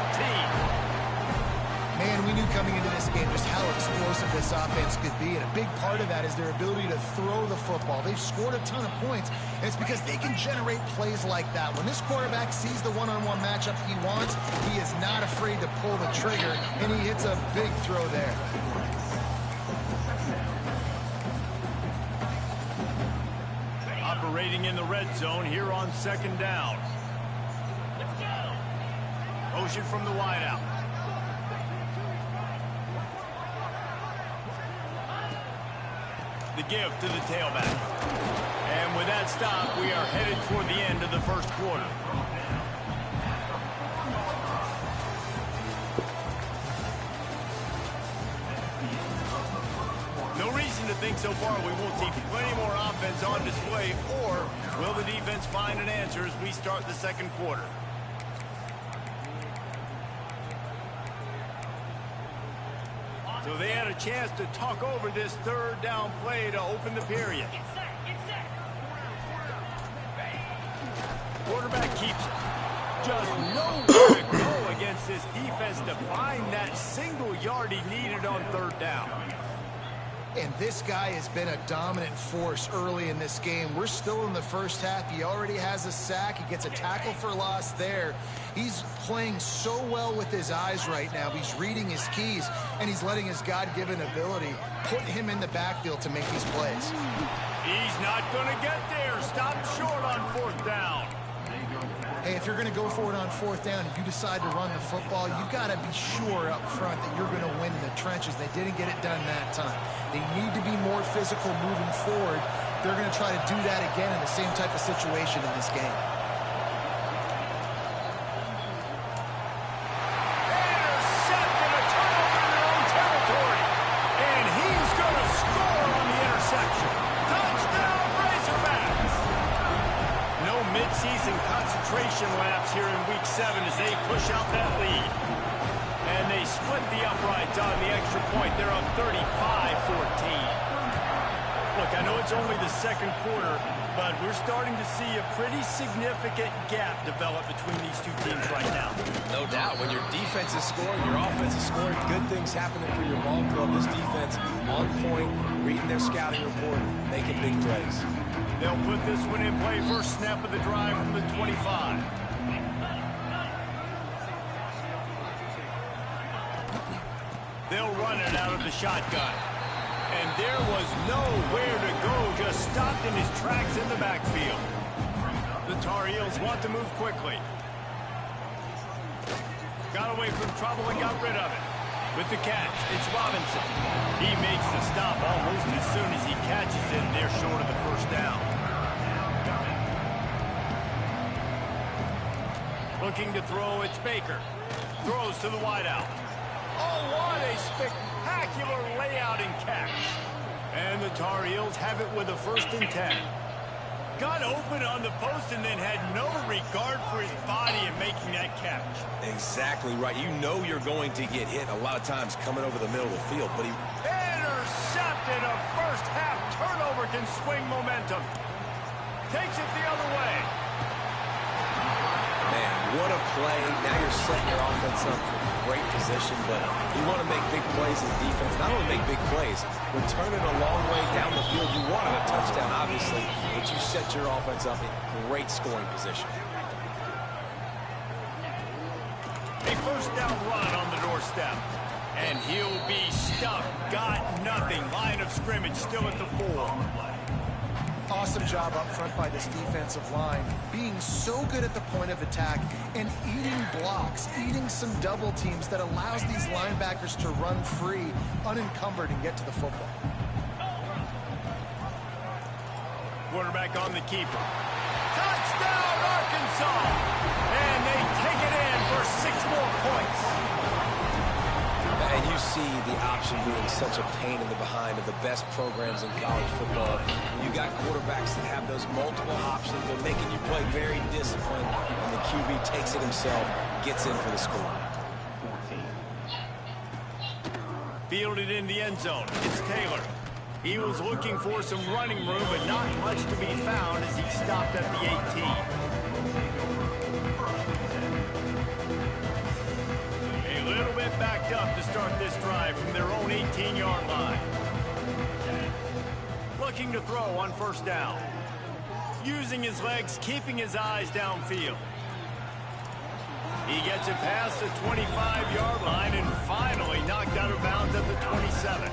Man, we knew coming into this game just how explosive this offense could be, and a big part of that is their ability to throw the football. They've scored a ton of points, and it's because they can generate plays like that. When this quarterback sees the one-on-one matchup he wants, he is not afraid to pull the trigger, and he hits a big throw there. Operating in the red zone here on second down. Let's go. Motion from the wideout. The give to the tailback. And with that stop, we are headed toward the end of the first quarter. No reason to think so far we won't see plenty more offense on display, or will the defense find an answer as we start the second quarter? So they had a chance to talk over this third down play to open the period. Get set. Get set. Quarterback keeps it. Just nowhere to go against this defense to find that single yard he needed on third down. And this guy has been a dominant force early in this game. We're still in the first half. He already has a sack. He gets a tackle for loss there. He's playing so well with his eyes right now. He's reading his keys, and he's letting his God-given ability put him in the backfield to make these plays. He's not going to get there. Stop short on fourth down. Hey, if you're going to go for it on fourth down and you decide to run the football, you've got to be sure up front that you're going to win in the trenches. They didn't get it done that time. They need to be more physical moving forward. They're going to try to do that again in the same type of situation in this game. Intercepted, a turnover in their own territory. And he's going to score on the interception. Touchdown, Razorbacks. No midseason concentration laps here in Week 7 as they push out that lead. And they split the uprights on the extra point. They're up 35-14. Look, I know it's only the second quarter, but we're starting to see a pretty significant gap develop between these two teams right now. No doubt. When your defense is scoring, your offense is scoring, good things happening for your ball club. This defense on point, reading their scouting report, making big plays. They'll put this one in play. First snap of the drive from the 25. They'll run it out of the shotgun. And there was nowhere to go, just stopped in his tracks in the backfield. The Tar Heels want to move quickly. Got away from trouble and got rid of it. With the catch, it's Robinson. He makes the stop almost as soon as he catches it, and they're short of the first down. Looking to throw, it's Baker. Throws to the wideout. Oh, what a spectacular layout and catch. And the Tar Heels have it with a 1st and 10. Got open on the post and then had no regard for his body in making that catch. Exactly right. You know you're going to get hit a lot of times coming over the middle of the field, but he... Intercepted. A first half turnover can swing momentum. Takes it the other way. Man, what a play. Now you're setting your offense up for great position, but you want to make big plays as defense. Not only make big plays, returning a long way down the field. You wanted a touchdown, obviously, but you set your offense up in great scoring position. A first down run on the doorstep. And he'll be stuck. Got nothing. Line of scrimmage still at the 4. Awesome job up front by this defensive line, being so good at the point of attack and eating blocks, eating some double teams that allows these linebackers to run free, unencumbered, and get to the football. Quarterback on the keeper. Touchdown, Arkansas! And they take it in for 6 more points. And you see the option being such a pain in the behind of the best programs in college football. You got quarterbacks that have those multiple options. They're making you play very disciplined, and the QB takes it himself, gets in for the score. Fielded in the end zone. It's Taylor. He was looking for some running room, but not much to be found as he stopped at the 18. Backed up to start this drive from their own 18-yard line. Looking to throw on first down. Using his legs, keeping his eyes downfield. He gets it past the 25-yard line and finally knocked out of bounds at the 27.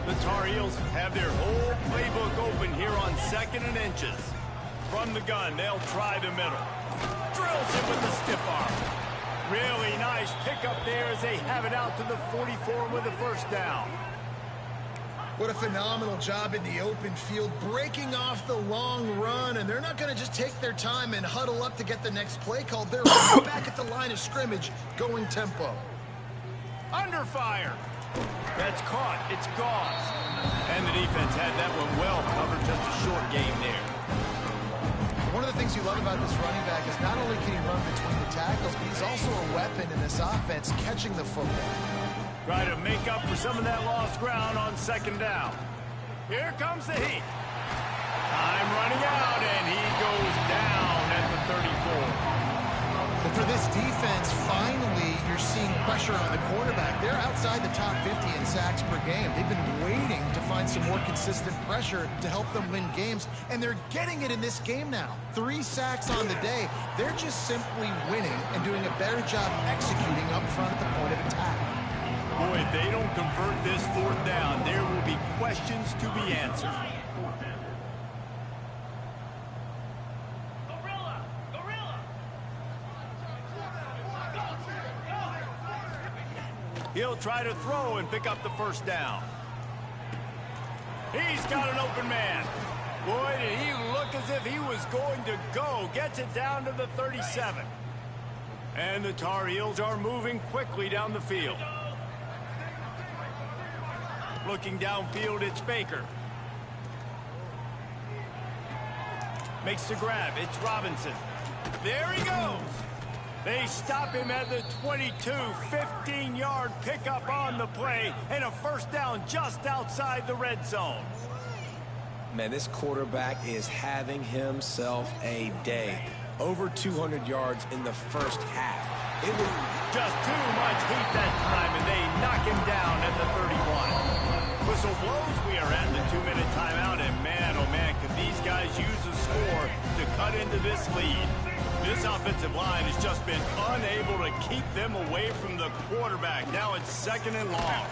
The Tar Heels have their whole playbook open here on 2nd and inches. From the gun, they'll try the middle. Drills it with the stiff arm. Really nice pickup there as they have it out to the 44 with a first down. What a phenomenal job in the open field, breaking off the long run, and they're not going to just take their time and huddle up to get the next play called. They're right back at the line of scrimmage, going tempo. Under fire. That's caught. It's Gauze. And the defense had that one well covered, just a short game there. One of the things you love about this running back is not only can he run between the tackles, but he's also a weapon in this offense, catching the football. Try to make up for some of that lost ground on 2nd down. Here comes the heat. Time running out, and he goes down at the 34. But for this defense, finally, you're seeing pressure on the quarterback. They're outside the top 50 in sacks per game. They've been waiting to find some more consistent pressure to help them win games, and they're getting it in this game now. 3 sacks on the day. They're just simply winning and doing a better job executing up front at the point of attack. Boy, if they don't convert this 4th down, there will be questions to be answered. He'll try to throw and pick up the first down. He's got an open man. Boy, did he look as if he was going to go. Gets it down to the 37. And the Tar Heels are moving quickly down the field. Looking downfield, it's Baker. Makes the grab. It's Robinson. There he goes. They stop him at the 22, 15-yard pickup on the play, and a first down just outside the red zone. Man, this quarterback is having himself a day. Over 200 yards in the first half. It was just too much heat that time, and they knock him down at the 31. Whistle blows, we are at the 2-minute timeout, and man, oh man, could these guys use a score to cut into this lead. This offensive line has just been unable to keep them away from the quarterback. Now it's 2nd and long.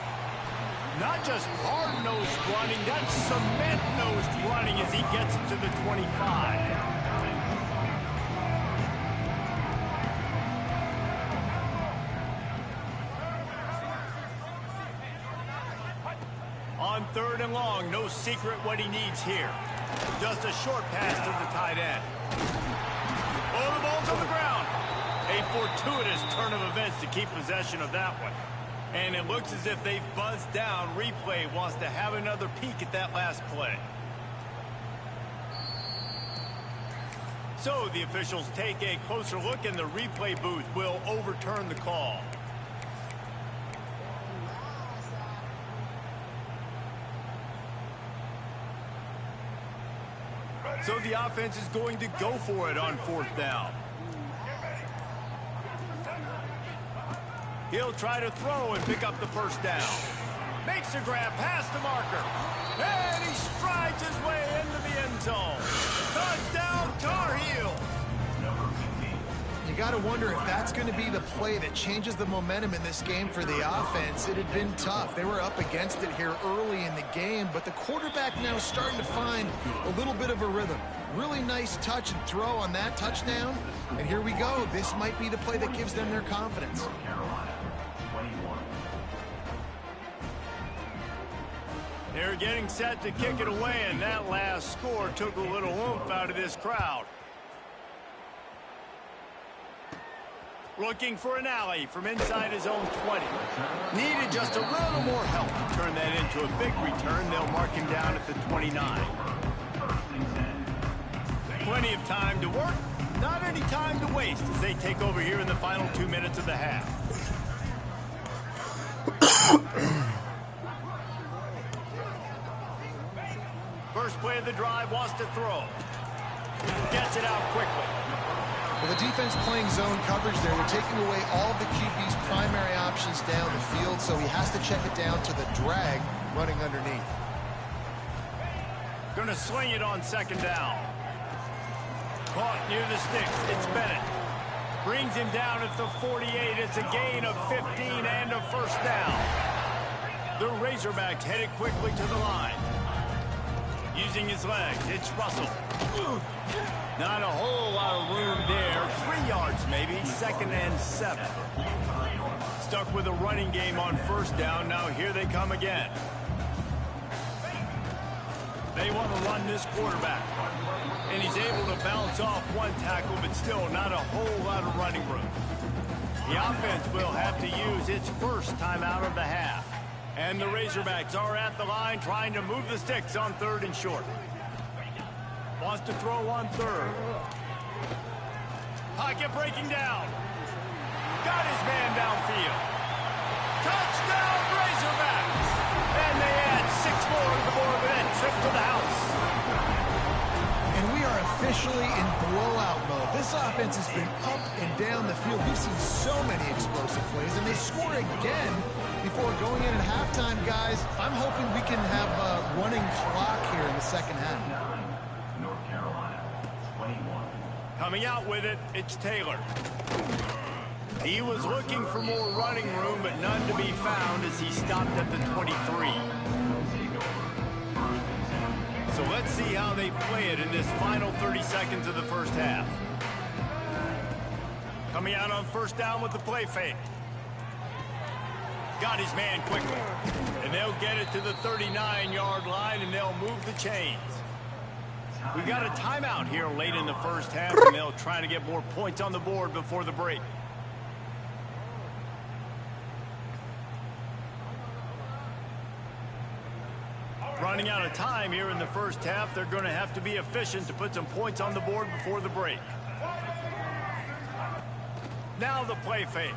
Not just hard-nosed running, that's cement-nosed running as he gets it to the 25. On 3rd and long, no secret what he needs here. Just a short pass to the tight end. Oh, the ball's on the ground. A fortuitous turn of events to keep possession of that one. And it looks as if they've buzzed down. Replay wants to have another peek at that last play. So the officials take a closer look, and the replay booth will overturn the call. So the offense is going to go for it on 4th down. He'll try to throw and pick up the first down. Makes a grab past the marker. And he strides his way into the end zone. Touchdown, Tar Heels. You got to wonder if that's going to be the play that changes the momentum in this game for the offense. It had been tough. They were up against it here early in the game, but the quarterback now is starting to find a little bit of a rhythm. Really nice touch and throw on that touchdown. And here we go. This might be the play that gives them their confidence. They're getting set to kick it away, and that last score took a little oomph out of this crowd. Looking for an alley from inside his own 20. Needed just a little more help to turn that into a big return. They'll mark him down at the 29. Plenty of time to work. Not any time to waste as they take over here in the final 2 minutes of the half. First play of the drive, wants to throw. Gets it out quickly. Well, the defense playing zone coverage there. They're taking away all of the QB's primary options down the field, so he has to check it down to the drag running underneath. Going to swing it on second down. Caught near the sticks. It's Bennett. Brings him down at the 48. It's a gain of 15 and a first down. The Razorbacks headed quickly to the line. Using his legs, it's Russell. Not a whole lot of room there. 3 yards maybe, 2nd and 7. Stuck with a running game on first down. Now here they come again. They want to run this quarterback. And he's able to bounce off one tackle, but still not a whole lot of running room. The offense will have to use its first timeout of the half. And the Razorbacks are at the line trying to move the sticks on 3rd and short. Wants to throw on 3rd. Pocket breaking down. Got his man downfield. Touchdown Razorbacks! And they add 6 more to the board with that trip to the house. And we are officially in blowout mode. This offense has been up and down the field. We've seen so many explosive plays, and they score again before going in at halftime, guys. I'm hoping we can have a running clock here in the second half. North Carolina, 21. Coming out with it, it's Taylor. He was looking for more running room, but none to be found as he stopped at the 23. So let's see how they play it in this final 30 seconds of the first half. Coming out on first down with the play fake. Got his man quickly. And they'll get it to the 39-yard line, and they'll move the chains. We got a timeout here late in the first half, and they'll try to get more points on the board before the break. Running out of time here in the first half. They're going to have to be efficient to put some points on the board before the break. Now the play fake.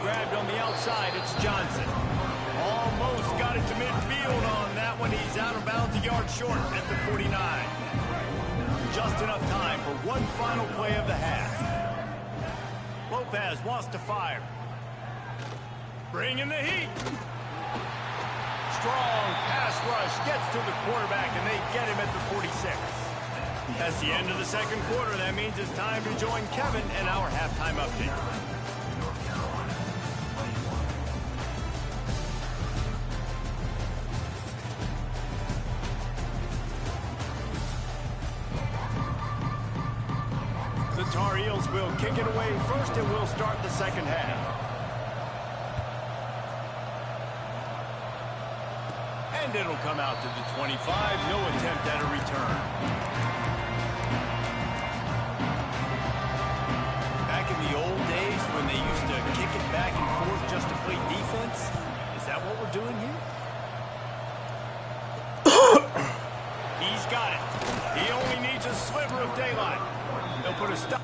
Grabbed on the outside, it's Johnson. Almost got it to midfield on that one. He's out of bounds, a yard short at the 49. Just enough time for one final play of the half. Lopez wants to fire. Bringing the heat. Strong pass rush gets to the quarterback, and they get him at the 46. That's the end of the second quarter. That means it's time to join Kevin and our halftime update. The Tar Heels will kick it away first, and we'll start the second half. And it'll come out to the 25. No attempt at a return. Back in the old days when they used to kick it back and forth just to play defense, is that what we're doing here? He's got it. He only needs a sliver of daylight. They'll put a stop.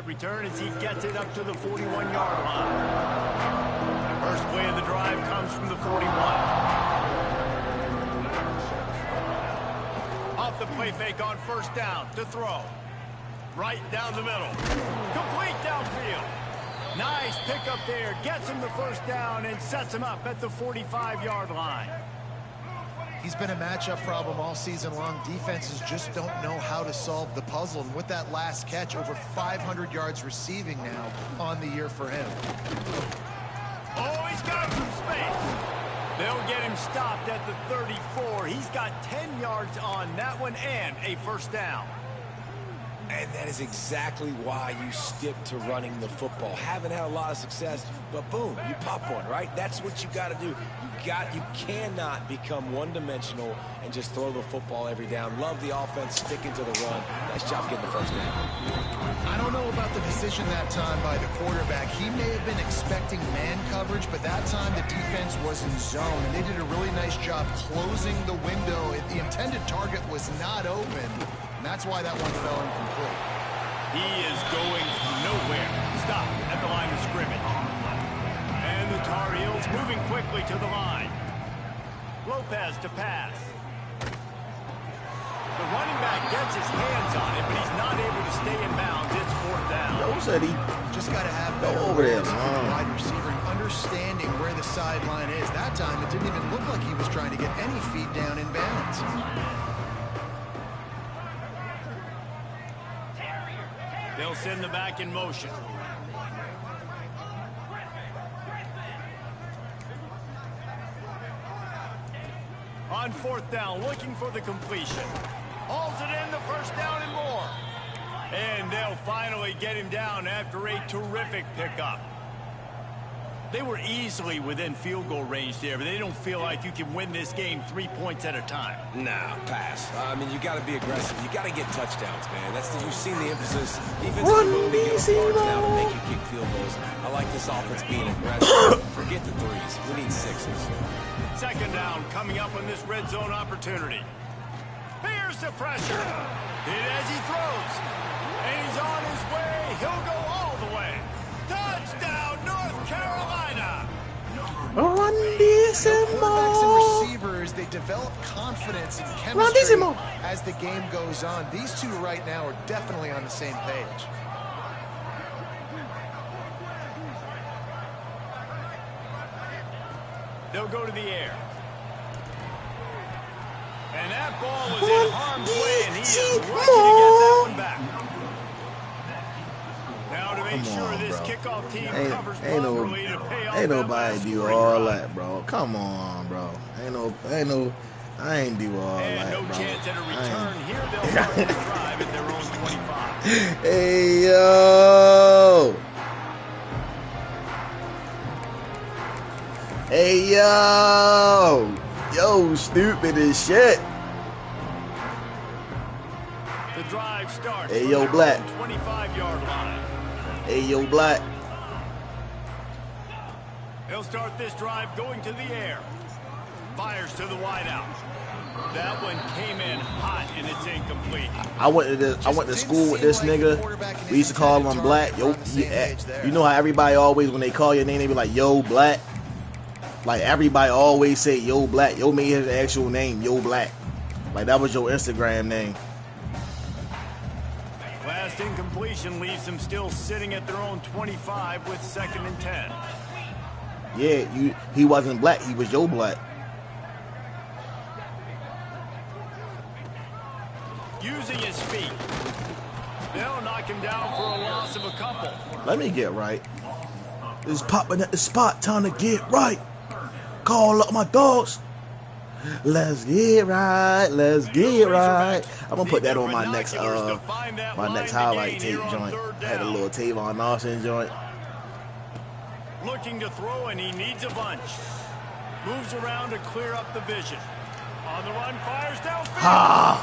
Return as he gets it up to the 41-yard line. First play of the drive comes from the 41. the play fake on first down to throw. Right down the middle. Complete downfield. Nice pickup there. Gets him the first down and sets him up at the 45-yard line. He's been a matchup problem all season long. Defenses just don't know how to solve the puzzle. And with that last catch, over 500 yards receiving now on the year for him. Oh, he's got some space. They'll get him stopped at the 34. He's got 10 yards on that one and a first down. And that is exactly why you stick to running the football. Haven't had a lot of success, but boom, you pop one, right? That's what you got to do. You cannot become one-dimensional and just throw the football every down. Love the offense, sticking to the run. Nice job getting the first down. I don't know about the decision that time by the quarterback. He may have been expecting man coverage, but that time the defense was in zone, and they did a really nice job closing the window. The intended target was not open, and that's why that one fell incomplete. He is going nowhere. Stop at the line of scrimmage. And the Tar Heels moving quickly to the line. Lopez to pass. The running back gets his hands on it, but he's not able to stay in bounds. It's fourth down. Yo said he just got to have go better over there, awareness of the man. wide receiver and understanding where the sideline is. That time, it didn't even look like he was trying to get any feet down in bounds. They'll send the back in motion. On fourth down, looking for the completion. Hauls it in, the first down and more. And they'll finally get him down after a terrific pickup. They were easily within field goal range there, but they don't feel like you can win this game 3 points at a time. Nah, pass. I mean, you got to be aggressive. You got to get touchdowns, man. You've seen the emphasis. Defense is willing to get up cards now to make you kick field goals. I like this offense being aggressive. Forget the threes. We need sixes. Second down coming up on this red zone opportunity. Here's the pressure. Hit as he throws. And he's on his way. He'll go all the way. Touchdown, North Carolina. Quarterbacks and receivers, they develop confidence and chemistry as the game goes on. These two right now are definitely on the same page. They'll go to the air. And that ball was in harm's way, and he is lucky to get that one back. Now to make sure this kickoff team covers properly to pay off. Ain't nobody do all that, bro. Come on, bro. I ain't do all that, no bro. chance at a return here. They'll start the drive at their own 25. Hey, yo. Hey, yo. Yo, stupid as shit. The drive starts. Hey, yo, Black. 25-yard line. Hey, yo, Black. They'll start this drive going to the air. Fires to the wideout. That one came in hot and it's incomplete. I went to school with this nigga. We used to call him Black. Yo, you know how everybody always, when they call your name, they be like, yo, Black. Like, everybody always say, yo, Black. Yo made his actual name, Yo Black. Like, that was your Instagram name. Last incompletion leaves them still sitting at their own 25 with 2nd and 10. Yeah, he wasn't Black. He was Yo Black. Using his feet. They'll knock him down for a loss of a couple. Let me get right. It's popping at the spot. Time to get right. Call up my dogs. Let's get right. Let's get right. I'm gonna put that on my next highlight tape joint. I had a little Tavon Austin joint. Looking to throw, and he needs a bunch. Moves around to clear up the vision. On the run, fires downfield.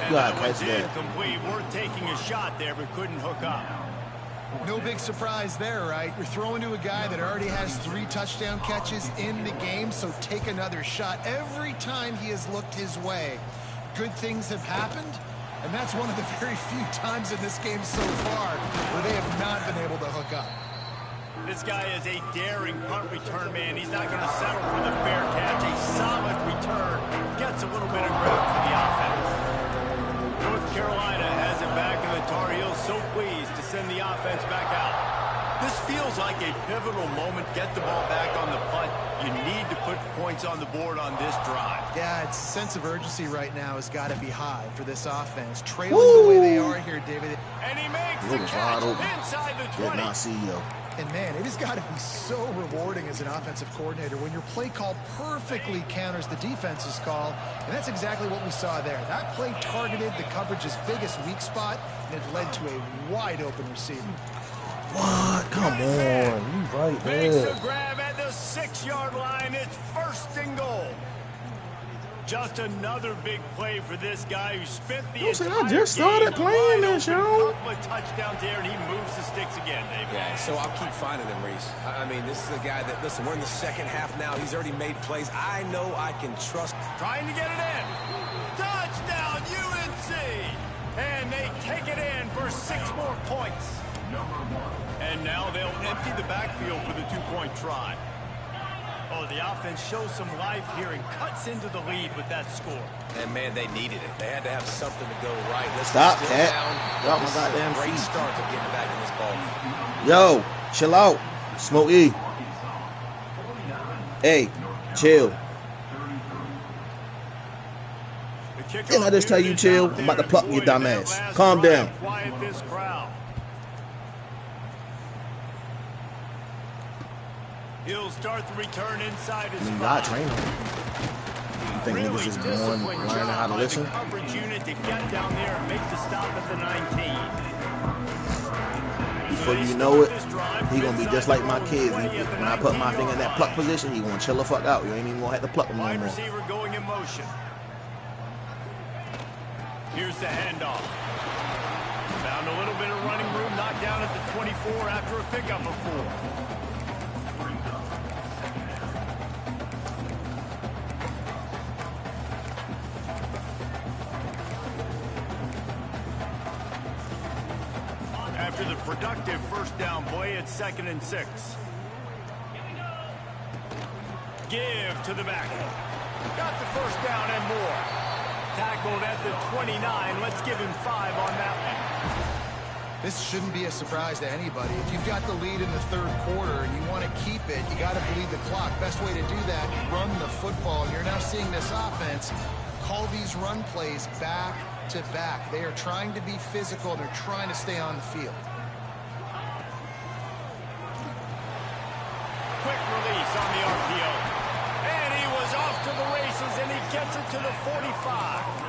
And that one's incomplete. Worth taking a shot there, but couldn't hook up. No big surprise there, right? You're throwing to a guy that already has 3 touchdown catches in the game, so take another shot. Every time he has looked his way, good things have happened, and that's one of the very few times in this game so far where they have not been able to hook up. This guy is a daring punt return man. He's not going to settle for the fair catch. A solid return. Gets a little bit of growth for the offense. Carolina has it back, and the Tar Heels so pleased to send the offense back out. This feels like a pivotal moment. Get the ball back on the punt. You need to put points on the board on this drive. Yeah, its sense of urgency right now has got to be high for this offense. Trailing the way they are here, David. And he makes It the was catch wide open. inside the Did 20. not see you. And man, it has got to be so rewarding as an offensive coordinator when your play call perfectly counters the defense's call. And that's exactly what we saw there. That play targeted the coverage's biggest weak spot, and it led to a wide open receiver. What? Come on. You right Makes there. a grab at the 6-yard line. It's 1st and goal. Just another big play for this guy who spent the Don't say I entire just started game playing wide this, open. yo. Couple of touchdowns there, and he moves the sticks again, David. Yeah, so I'll keep finding him, Reese. I mean, this is a guy that, listen, we're in the second half now. He's already made plays. I know I can trust. Trying to get it in. Touchdown, UNC! And they take it in for 6 more points. And now they'll empty the backfield for the 2-point try. Oh, the offense shows some life here and cuts into the lead with that score. And, man, they needed it. They had to have something to go right. Let's Stop, still Cat. down. Drop my This is a goddamn great feet. start to getting back in this ball. Yo, chill out. Smokey. Hey, chill. The kickoff Didn't I just tell you unit chill? out I'm about to there, pluck and you, boy, that dumbass. last Calm drive down. Quiet this crowd. He'll start the return inside his You spot. got training. You think Really niggas is born disciplined learning job how to by listen? the coverage unit to get down there and make the stop at the 19. Before you know it, he gonna be just like my kids. When I put my finger in that pluck position, he gonna chill the fuck out. You ain't even gonna have to pluck him no Wide more. receiver going in motion. Here's the handoff. Found a little bit of running room, knocked down at the 24 after a pickup of 4. After the productive 1st down play, it's 2nd and 6. Give to the back. Got the 1st down and more. Tackled at the 29. Let's give him 5 on that one. This shouldn't be a surprise to anybody. If you've got the lead in the 3rd quarter and you want to keep it, you got to bleed the clock. Best way to do that, run the football. And you're now seeing this offense call these run plays back to back. They are trying to be physical. They're trying to stay on the field. Quick release on the RPO. And he was off to the races, and he gets it to the 45.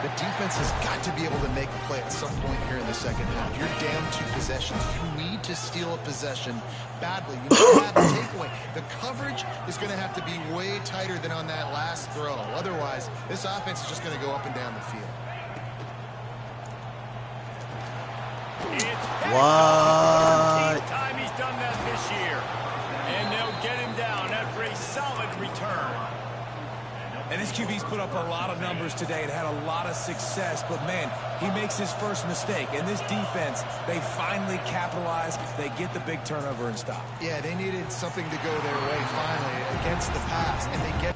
The defense has got to be able to make a play at some point here in the 2nd half. You're down 2 possessions. You need to steal a possession badly. You need to have a takeaway. The coverage is going to have to be way tighter than on that last throw. Otherwise, this offense is just going to go up and down the field. It's What? 13th time he's done that this year. And they'll get him down after a solid return. And his QB's put up a lot of numbers today and had a lot of success, but man, he makes his first mistake. And this defense, they finally capitalize, they get the big turnover and stop. Yeah, they needed something to go their way finally against the pass, and they get...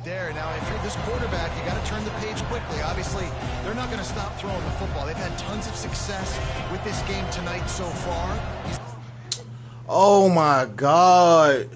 There, now if you're this quarterback, you got to turn the page quickly. Obviously, they're not going to stop throwing the football. They've had tons of success with this game tonight so far. Oh my God.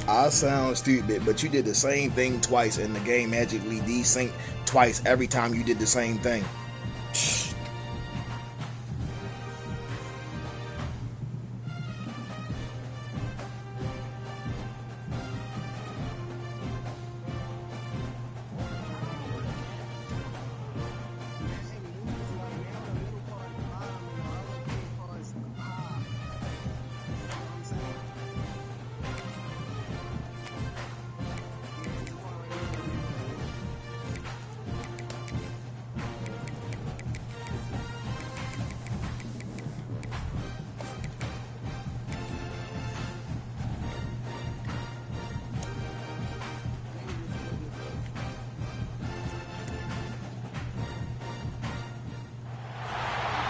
I sound stupid, but you did the same thing twice and the game magically desynced twice every time you did the same thing.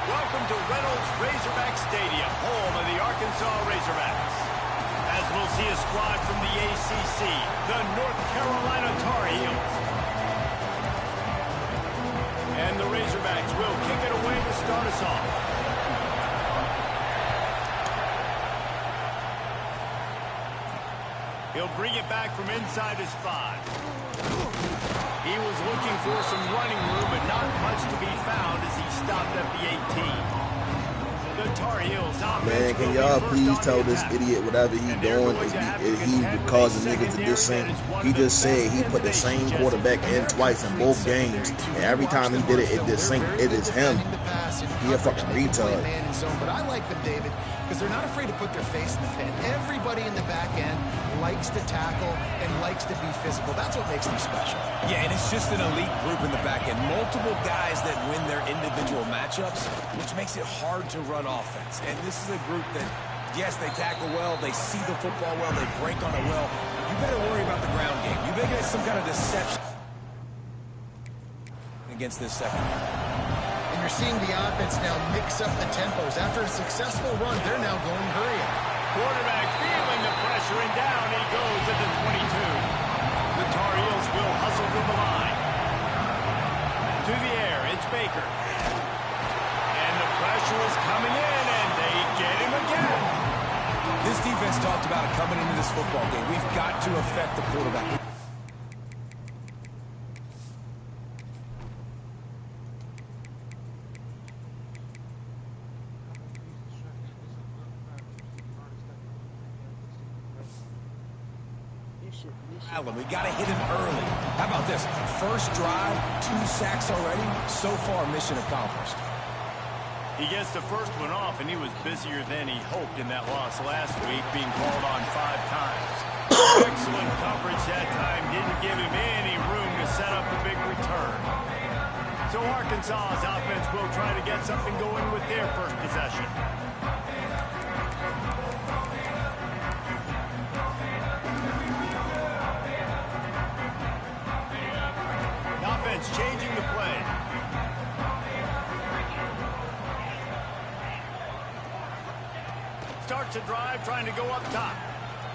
Welcome to Reynolds Razorback Stadium, home of the Arkansas Razorbacks. As we'll see a squad from the ACC, the North Carolina Tar Heels. And the Razorbacks will kick it away to start us off. He'll bring it back from inside his 5. He was looking for some running room, but not much to be found as he stopped at the 18. The The Tar Heels offense Man, can will be y'all first please on the tell this attack. idiot whatever he And they're doing going is to have to he contend causing with a niggas to secondary desync. that is one He of the just said best he in put the the same nation, quarterback And in they're twice in complete both secondary, games, too. and You every watch time he them did on it, it film. They're desynced. very It good is him. defending the pass in He a coverage. fucking They can play retard. man and zone, but I like them, David, because they're not afraid to put their face in the fan. Everybody in the back end likes to tackle and likes to be physical. That's what makes them special. Yeah, and it's just an elite group in the back end. Multiple guys that win their individual matchups, which makes it hard to run offense. And this is a group that, yes, they tackle well, they see the football well, they break on it well. You better worry about the ground game. You better get some kind of deception against this secondary. And you're seeing the offense now mix up the tempos. After a successful run, they're now going hurry up. Quarterback feeling the pressure, and down he goes at the 22. The Tar Heels will hustle to the line. To the air, it's Baker. And the pressure is coming in, and they get him again. This defense talked about it coming into this football game. We've got to affect the quarterback. We got to hit him early. How about this? First drive, 2 sacks already. So far, mission accomplished. He gets the first one off, and he was busier than he hoped in that loss last week, being called on 5 times. Excellent coverage that time. Didn't give him any room to set up a big return. So Arkansas's offense will try to get something going with their first possession. Offense changing the play. Starts a drive trying to go up top.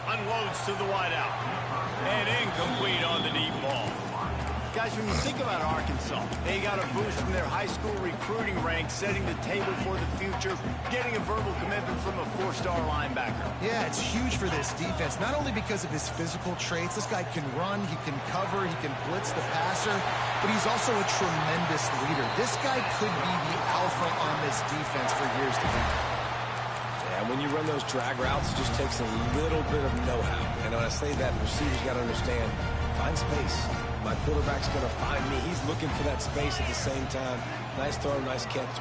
Unloads to the wideout. And incomplete on the deep ball. Guys, when you think about Arkansas, they got a boost from their high school recruiting ranks, setting the table for the future, getting a verbal commitment from a 4-star linebacker. Yeah, it's huge for this defense, not only because of his physical traits. This guy can run, he can cover, he can blitz the passer, but he's also a tremendous leader. This guy could be the alpha on this defense for years to come. Yeah, when you run those drag routes, it just takes a little bit of know-how. And when I say that, the receivers got to understand, find space. My quarterback's going to find me. He's looking for that space at the same time. Nice throw, nice catch.